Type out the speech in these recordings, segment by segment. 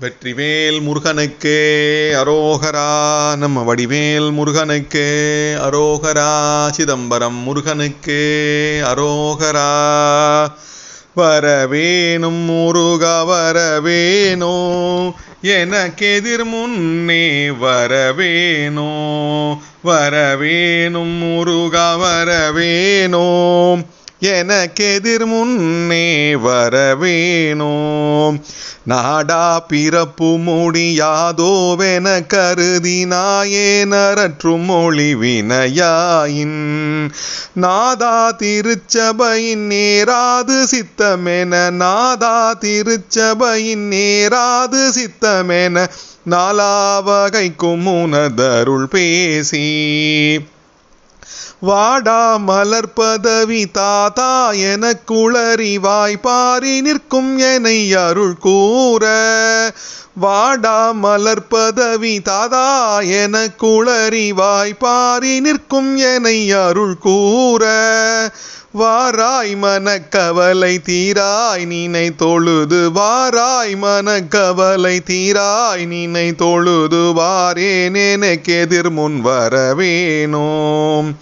வெற்றிவேல் முருகனுக்கே அரோகரா. நம்ம வடிவேல் முருகனுக்கே அரோகரா. சிதம்பரம் முருகனுக்கே அரோகரா. வரவேணும் முருகா வரவேணோ, எனக்கெதிர் முன்னே வரவேணோ. வரவேணும் முருகா வரவேணோ, எனக்கெதிர் முன்னே வரவேணோ. நாடா பிறப்பு முடியாதோவென கருதி நாயேனற்றும் மொழி வினையாயின், நாதா திருச்சபையின் நேராது சித்தமென, நாதா திருச்சபையின் நேராது சித்தமென, நாலாவகைக்கும் உனதருள் பேசி, வாடா மலர்பதவி தாதா எனக்குளறிவாய் பாரி நிற்கும் என்னை அருள் கூற. வாடா மலர்பதவி தாதா எனக்குளறிவாய் பாரி நிற்கும் என்னை அருள் கூற. வாராய் மனக்கவலை தீராய் நினை தொழுது, வாராய் மனக்கவலை தீராய் நினை தொழுது, வாரேன் எனக்கெதிர் முன் வரவேணோம்.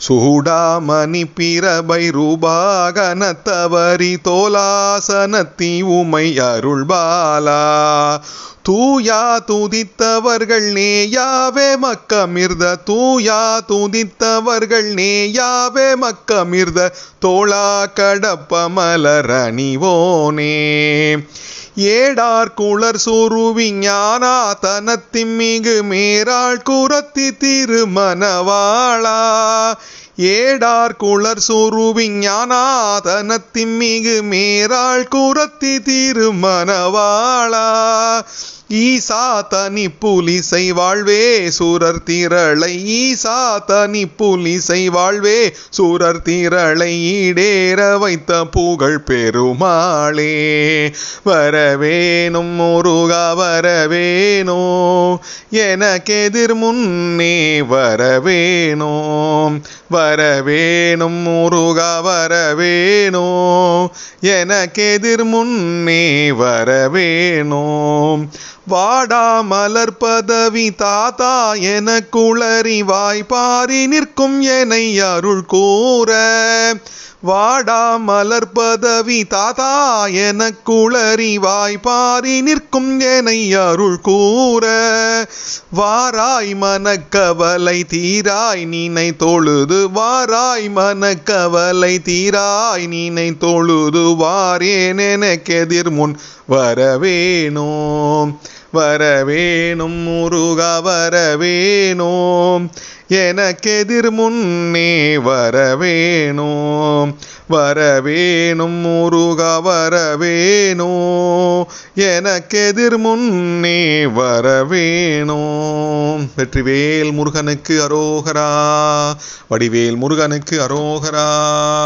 சூடாமணி பிரபை ரூபாகனத்தவரி தோலாசனத்தி உமை அருள்பாலா. தூயா துதித்தவர்கள் நேயாவே மக்கமிர்த, தூயா துதித்தவர்கள் நேயாவே மக்கமிர்த, தோளா கடப்ப மலரணிவோனே. ஏடார் குளர் சுருவி ஞானா தனத்திமிகு மேராள் குரத்தி திருமணவாளா. ஏடார் குளர் சுருவி ஞானா தனத்திமிகு மேராள் குரத்தி திருமணவாளா. ஈசா தனி புலிசை வாழ்வே சூரர் திரளை, ஈசா தனி புலிசை வாழ்வே சூரர் திரளை ஈடேற வைத்த புகழ் பெருமாளே. வரவேணும் முருகா வரவேணோ, எனக்கெதிர் முன்னே வரவேணோ. வரவேணும் முருகா வரவேணோ, எனக்கெதிர் முன்னே வரவேணோ. வாடா மலர்பதவி தாத்தா எனக்குளறிவாய் பாரி நிற்கும் என்னை அருள் கூற. வாடா மலர்பதவி தாத்தா எனக்குளறிவாய் பாரி நிற்கும் என்னை அருள் கூற. வாராய் மனக்கவலை தீராய் நினை தொழுது, வாராய் மனக்கவலை தீராய் நினை தொழுது, வாரேன் எனக்கெதிர் முன் வரவேணோம். வரவேணும் முருகா வரவேணோம், எனக்கெதிர் முன்னே வரவேணோம். வரவேணும் முருகா வரவேணோ, எனக்கெதிர் முன்னே வரவேணோம். வெற்றிவேல் முருகனுக்கு அரோகரா. வடிவேல் முருகனுக்கு அரோகரா.